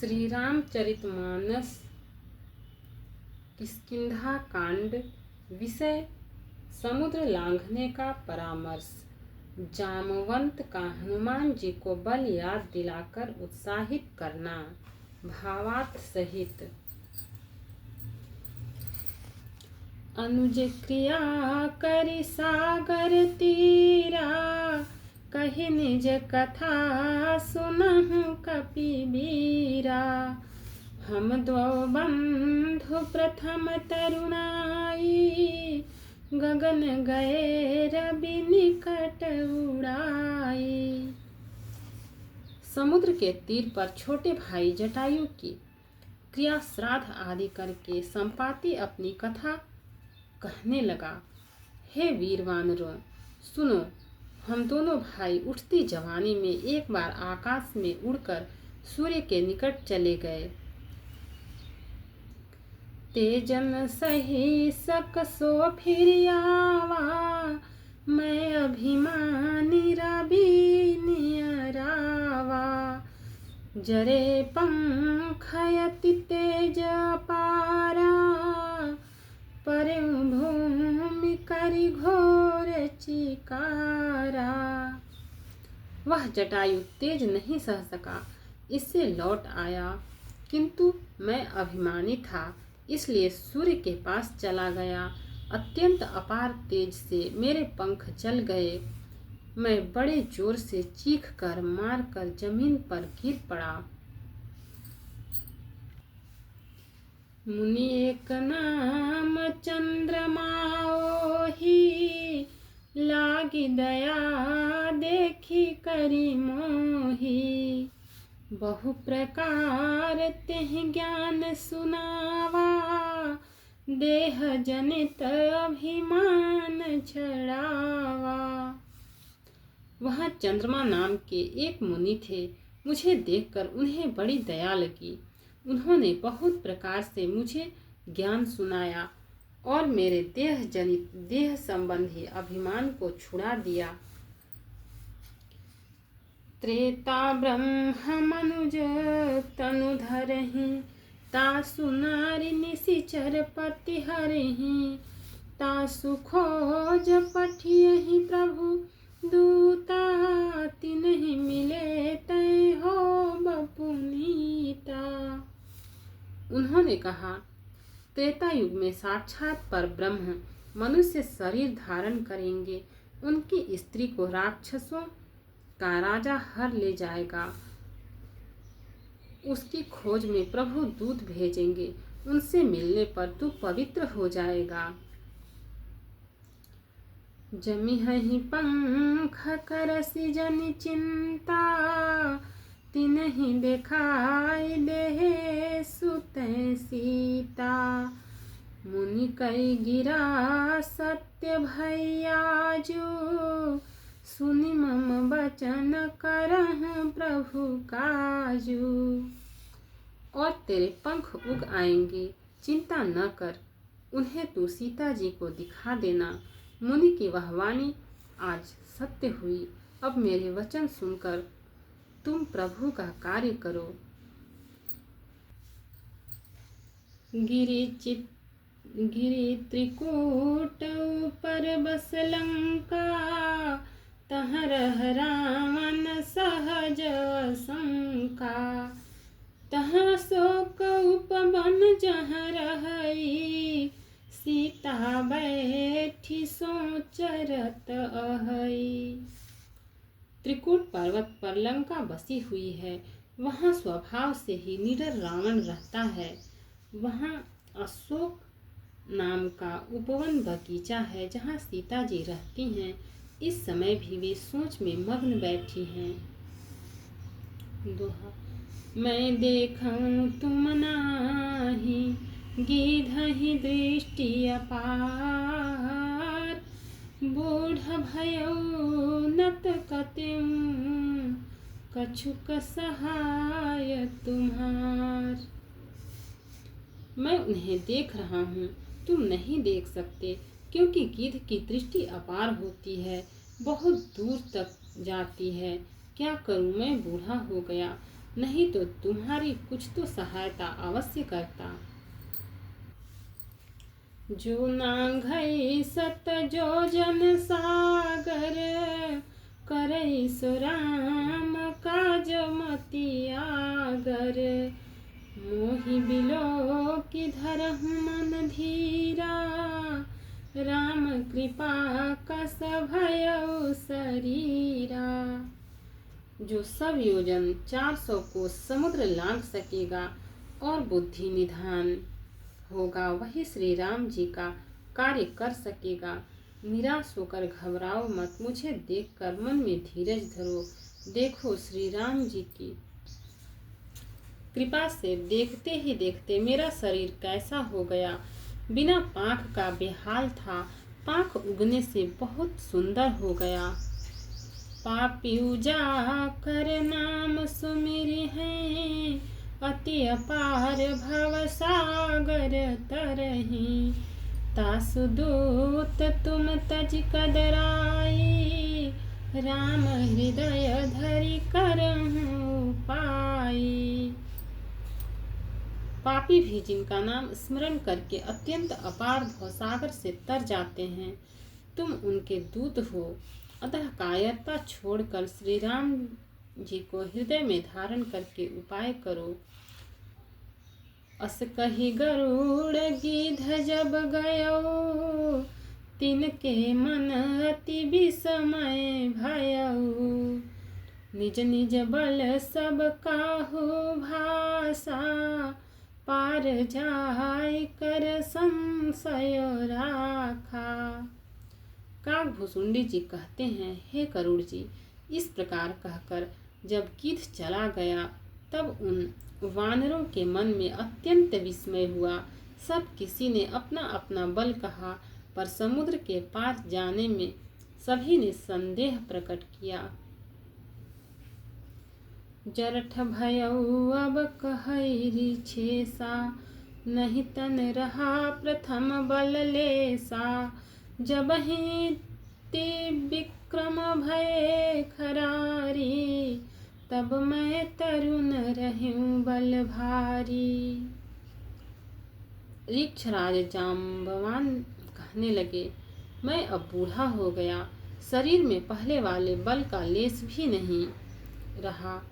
श्री रामचरितमानस किष्किंधा कांड। विषय समुद्र लांघने का परामर्श। जामवंत का हनुमान जी को बल याद दिलाकर उत्साहित करना। भावार्थ सहित। अनुज क्रिया करि सागर तीरा, कहि निज कथा सुनहु कपिबीरा। हम द्वौ बंधु प्रथम तरुणाई, गगन गए रवि निकट उड़ाई। समुद्र के तीर पर छोटे भाई जटायु की क्रिया श्राद्ध आदि करके संपाति अपनी कथा कहने लगा। हे वीर वानरों, सुनो, हम दोनों भाई उठती जवानी में एक बार आकाश में उड़कर सूर्य के निकट चले गए। तेजन सही सकसो फिर आवा, मैं अभिमानी रवि नियरावा। जरे पंख यति तेज पारा, परे भूमि करि घोर चिकारा। वह जटायु तेज नहीं सह सका, इससे लौट आया, किंतु मैं अभिमानी था, इसलिए सूर्य के पास चला गया। अत्यंत अपार तेज से मेरे पंख जल गए। मैं बड़े जोर से चीख कर मार कर जमीन पर गिर पड़ा। मुनि एक नाम चंद्रमा ओहि, लागी दया देखी करी मोहि। बहु प्रकार तेहि ज्ञान सुनावा, देह जनित अभिमान छड़ावा। वह चंद्रमा नाम के एक मुनि थे। मुझे देखकर उन्हें बड़ी दया लगी। उन्होंने बहुत प्रकार से मुझे ज्ञान सुनाया और मेरे देह संबंधी अभिमान को छुड़ा दिया। त्रेता ब्रह्म मनुज तनु धरहि, तासु नारी निशिचर पति हरहि। तासु खोज पठियहि प्रभु दूता, तिन्हि मिले तै हो बपुनीता। उन्होंने कहा, त्रेता युग में साक्षात पर ब्रह्म मनुष्य शरीर धारण करेंगे। उनकी स्त्री को राक्षसों का राजा हर ले जाएगा। उसकी खोज में प्रभु दूत भेजेंगे। उनसे मिलने पर तू पवित्र हो जाएगा। जमिहहि पंख करसि जनि चिंता, तिन्हि देखाई देहे सुतै सीता। मुनि कई गिरा सत्य भैयाजू, सुनि मम बचन करहु प्रभु काजू। और तेरे पंख उग आएंगे, चिंता न कर, उन्हें तू सीता जी को दिखा देना। मुनि की वह वाणी आज सत्य हुई। अब मेरे वचन सुनकर तुम प्रभु का कार्य करो। गिरि त्रिकूट ऊपर बस लंका, तहाँ रह रावण सहज शंका। तहाँ शोक उपवन जहाँ रहई, सीता बैठी सोचरत अहई। त्रिकूट पर्वत पर लंका बसी हुई है। वहाँ स्वभाव से ही निडर रावण रहता है। वहाँ अशोक नाम का उपवन बगीचा है, जहाँ सीता जी रहती हैं। इस समय भी वे सोच में मग्न बैठी हैं। दोहा। मैं देखूं तुम नाही, गिधहि दृष्टि अपार। बूढ़ भयउ नत कतेउ, कछुक सहाय तुम्हार। मैं उन्हें देख रहा हूँ, तुम नहीं देख सकते, क्योंकि गिद्ध की दृष्टि अपार होती है, बहुत दूर तक जाती है। क्या करूं, मैं बूढ़ा हो गया, नहीं तो तुम्हारी कुछ तो सहायता अवश्य करता। जो नांघई सत जो जन सागर, करई सो राम काज मति आगर। मोहि बिलो की धरहु मन धीरा, राम कृपा कस भयउ शरीरा। जो सब योजन 400 को समुद्र लांघ सकेगा और बुद्धि निधान होगा, वही श्री राम जी का कार्य कर सकेगा। निराश होकर घबराओ मत, मुझे देखकर मन में धीरज धरो। देखो श्री राम जी की कृपा से देखते ही देखते मेरा शरीर कैसा हो गया। बिना पाँख का बेहाल था, पाँख उगने से बहुत सुंदर हो गया। पापी जा कर नाम सुमिर हैं, अति अपार भव सागर तरही। तासु दूत तुम तज कदराई, राम हृदय धरि करहु पाई। पापी भी जिनका नाम स्मरण करके अत्यंत अपार भवसागर से तर जाते हैं, तुम उनके दूत हो। अतः कायरता छोड़कर श्री राम जी को हृदय में धारण करके उपाय करो। अस कही गरुड़ गिध जब गयो, तिनके मन अति विस्मय भयउ। निज निज बल सब काहू भाषा, पार जाय कर संशय राखा। काकभुसुंडी जी कहते हैं, हे करुड़ जी, इस प्रकार कहकर जब गिद्ध चला गया तब उन वानरों के मन में अत्यंत विस्मय हुआ। सब किसी ने अपना अपना बल कहा, पर समुद्र के पार जाने में सभी ने संदेह प्रकट किया। जरठ भयउ अब कहई छेसा, नहीं तन रहा प्रथम बल लेसा। जब ही ते विक्रम भय खरारी, तब मैं तरुण रहूं बल भारी। ऋक्षराज जाम्बवान कहने लगे, मैं अब बूढ़ा हो गया, शरीर में पहले वाले बल का लेस भी नहीं रहा।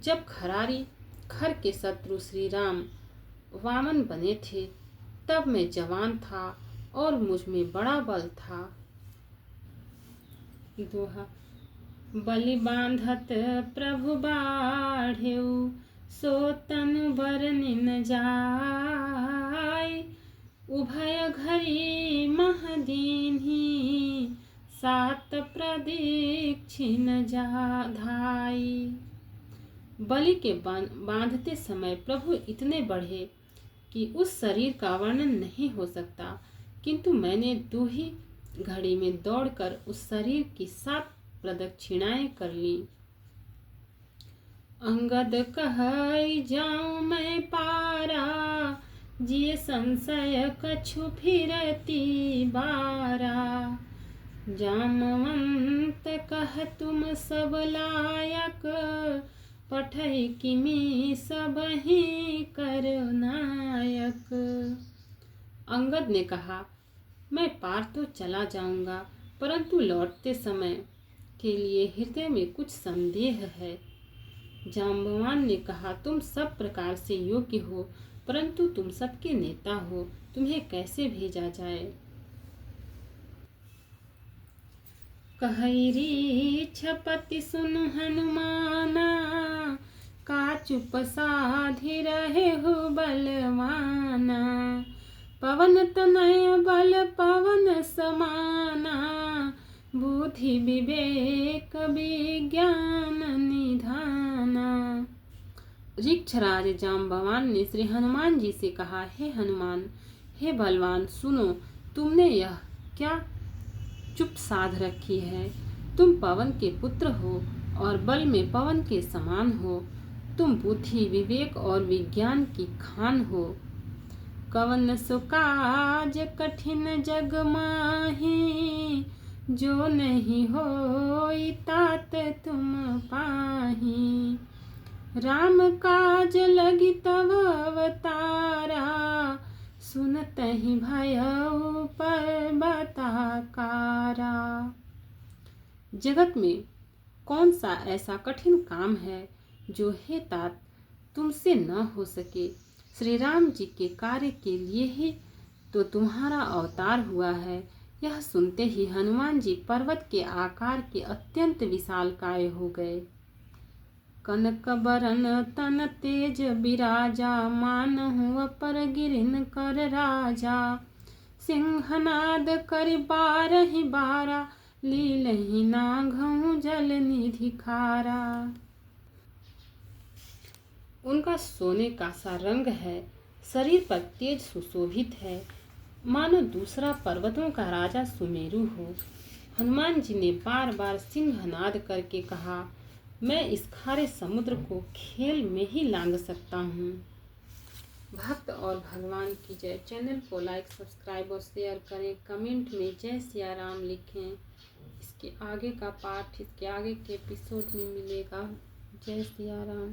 जब खरारी खर के शत्रु श्री राम वामन बने थे, तब मैं जवान था और मुझ में बड़ा बल था। दोहा। बलि बांधत प्रभु बाढ़ेउ, सो तनु बरनि न जाय। उभय घरी महदीन्ही, सात प्रदीक्षिण धाई। बलि के बांधते समय प्रभु इतने बढ़े कि उस शरीर का वर्णन नहीं हो सकता, किंतु मैंने 2 ही घड़ी में दौड़कर उस शरीर की 7 प्रदक्षिणाएं कर ली। अंगद कहई जाऊं मैं पारा, जिय संशय कछु फिरती बारा। जामवंत कह तुम सब लायक, पठई किमी सब ही कर नायक। अंगद ने कहा, मैं पार तो चला जाऊंगा, परंतु लौटते समय के लिए हृदय में कुछ संदेह है। जाम्बवान ने कहा, तुम सब प्रकार से योग्य हो, परंतु तुम सबके नेता हो, तुम्हें कैसे भेजा जाए। कहरी छपति सुन हनुमाना, का चुप साधि रहे हो बलवाना। पवन तनय बल पवन समाना, बुद्धि विवेक विज्ञान निधाना। ऋक्षराज जाम्बवान ने श्री हनुमान जी से कहा, हे हनुमान, हे बलवान, सुनो, तुमने यह क्या चुप साध रखी है। तुम पवन के पुत्र हो और बल में पवन के समान हो। तुम बुद्धि विवेक और विज्ञान की खान हो। कवन सो काज कठिन जग माही, जो नहीं होई तात तुम पाही। राम काज लगी तव अवतारा, सुनत ही भयउ पर्वताकारा। जगत में कौन सा ऐसा कठिन काम है जो हे तात तुमसे न हो सके। श्री राम जी के कार्य के लिए ही तो तुम्हारा अवतार हुआ है। यह सुनते ही हनुमान जी पर्वत के आकार के अत्यंत विशालकाय हो गए। कनक बरन तन तेज बिराजा, मानहु अपर गिरिन कर राजा। सिंहनाद कर बारहि बारा, लीलहि नाघउ जल निधि खारा। उनका सोने का सा रंग है, शरीर पर तेज सुशोभित है, मानो दूसरा पर्वतों का राजा सुमेरु हो। हनुमान जी ने बार बार सिंहनाद करके कहा, मैं इस खारे समुद्र को खेल में ही लांघ सकता हूँ। भक्त और भगवान की जय। चैनल को लाइक, सब्सक्राइब और शेयर करें। कमेंट में जय सिया राम लिखें। इसके आगे का पार्ट इसके आगे के एपिसोड में मिलेगा। जय सिया राम।